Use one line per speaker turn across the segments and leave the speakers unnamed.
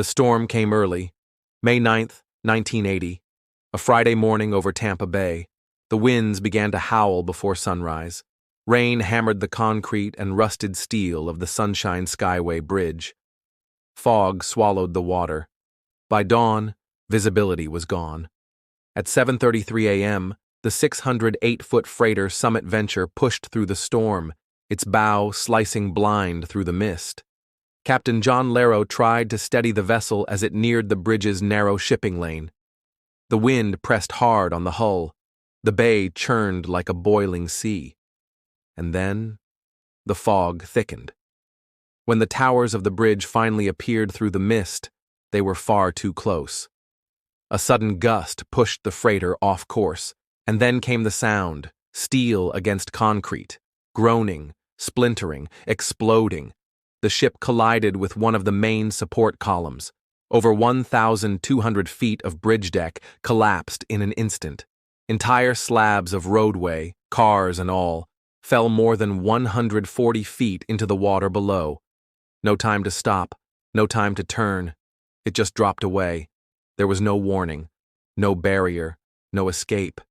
The storm came early, May 9th, 1980, a Friday morning over Tampa Bay. The winds began to howl before sunrise. Rain hammered the concrete and rusted steel of the Sunshine Skyway bridge. Fog swallowed the water. By dawn, visibility was gone. At 7:33 a.m., the 608-foot freighter Summit Venture pushed through the storm, its bow slicing blind through the mist. Captain John Larrow tried to steady the vessel as it neared the bridge's narrow shipping lane. The wind pressed hard on the hull. The bay churned like a boiling sea. And then, the fog thickened. When the towers of the bridge finally appeared through the mist, they were far too close. A sudden gust pushed the freighter off course, and then came the sound, steel against concrete, groaning, splintering, exploding. The ship collided with one of the main support columns. Over 1,200 feet of bridge deck collapsed in an instant. Entire slabs of roadway, cars and all, fell more than 140 feet into the water below. No time to stop, no time to turn. It just dropped away. There was no warning, no barrier, no escape.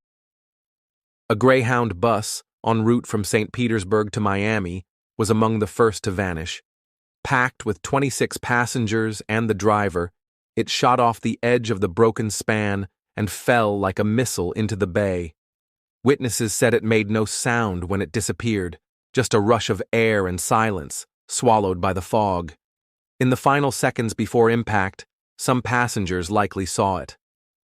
A Greyhound bus, en route from St. Petersburg to Miami, was among the first to vanish. Packed with 26 passengers and the driver, it shot off the edge of the broken span and fell like a missile into the bay. Witnesses said it made no sound when it disappeared, just a rush of air and silence, swallowed by the fog. In the final seconds before impact, some passengers likely saw it.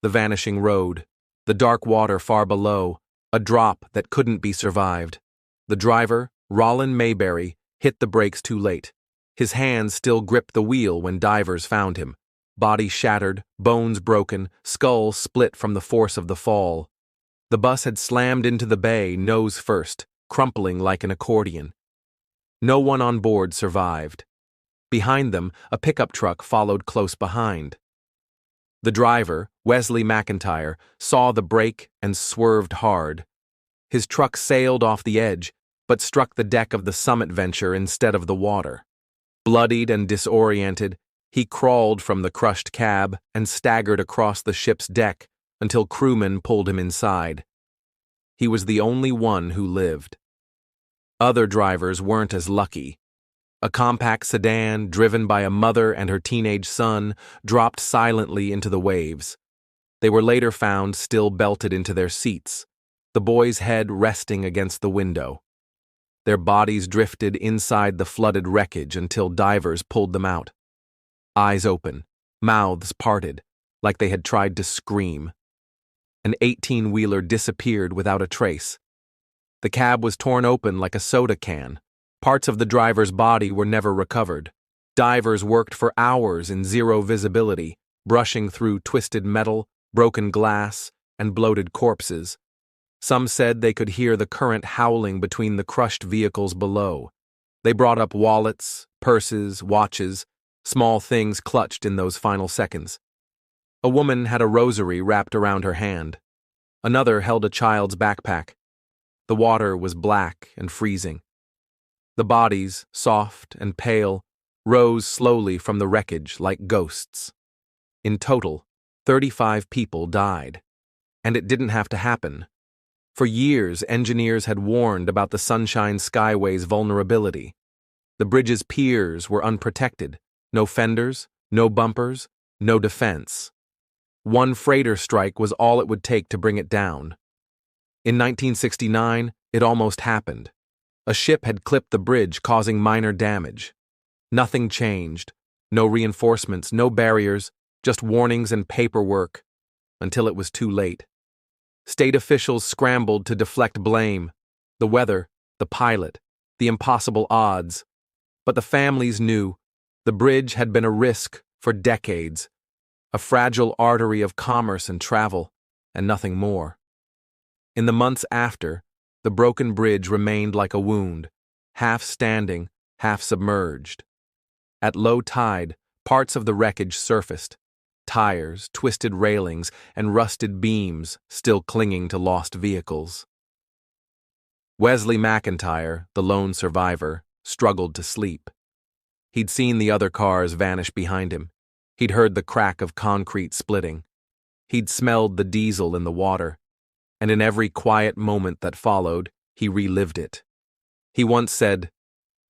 The vanishing road, the dark water far below, a drop that couldn't be survived. The driver, Rollin Mayberry, hit the brakes too late. His hands still gripped the wheel when divers found him. Body shattered, bones broken, skull split from the force of the fall. The bus had slammed into the bay nose first, crumpling like an accordion. No one on board survived. Behind them, a pickup truck followed close behind. The driver, Wesley McIntyre, saw the brake and swerved hard. His truck sailed off the edge, but struck the deck of the Summit Venture instead of the water. Bloodied and disoriented, he crawled from the crushed cab and staggered across the ship's deck until crewmen pulled him inside. He was the only one who lived. Other drivers weren't as lucky. A compact sedan, driven by a mother and her teenage son, dropped silently into the waves. They were later found still belted into their seats, the boy's head resting against the window. Their bodies drifted inside the flooded wreckage until divers pulled them out. Eyes open, mouths parted, like they had tried to scream. An 18-wheeler disappeared without a trace. The cab was torn open like a soda can. Parts of the driver's body were never recovered. Divers worked for hours in zero visibility, brushing through twisted metal, broken glass, and bloated corpses. Some said they could hear the current howling between the crushed vehicles below. They brought up wallets, purses, watches, small things clutched in those final seconds. A woman had a rosary wrapped around her hand. Another held a child's backpack. The water was black and freezing. The bodies, soft and pale, rose slowly from the wreckage like ghosts. In total, 35 people died. And it didn't have to happen. For years, engineers had warned about the Sunshine Skyway's vulnerability. The bridge's piers were unprotected. No fenders, no bumpers, no defense. One freighter strike was all it would take to bring it down. In 1969, it almost happened. A ship had clipped the bridge, causing minor damage. Nothing changed. No reinforcements, no barriers, just warnings and paperwork, until it was too late. State officials scrambled to deflect blame. The weather, the pilot, the impossible odds. But the families knew the bridge had been a risk for decades, a fragile artery of commerce and travel, and nothing more. In the months after, the broken bridge remained like a wound, half standing, half submerged. At low tide, parts of the wreckage surfaced. Tires, twisted railings, and rusted beams still clinging to lost vehicles. Wesley McIntyre, the lone survivor, struggled to sleep. He'd seen the other cars vanish behind him. He'd heard the crack of concrete splitting. He'd smelled the diesel in the water. And in every quiet moment that followed, he relived it. He once said,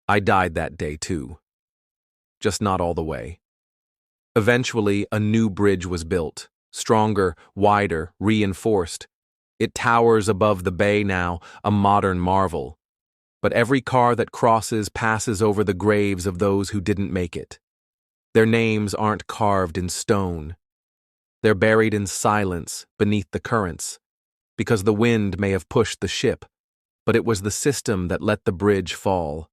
"I died that day too. Just not all the way." Eventually, a new bridge was built, stronger, wider, reinforced. It towers above the bay now, a modern marvel. But every car that crosses passes over the graves of those who didn't make it. Their names aren't carved in stone. They're buried in silence beneath the currents, because the wind may have pushed the ship, but it was the system that let the bridge fall.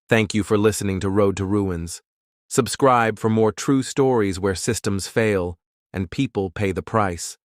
Thank you for listening to Road to Ruins. Subscribe for more true stories where systems fail and people pay the price.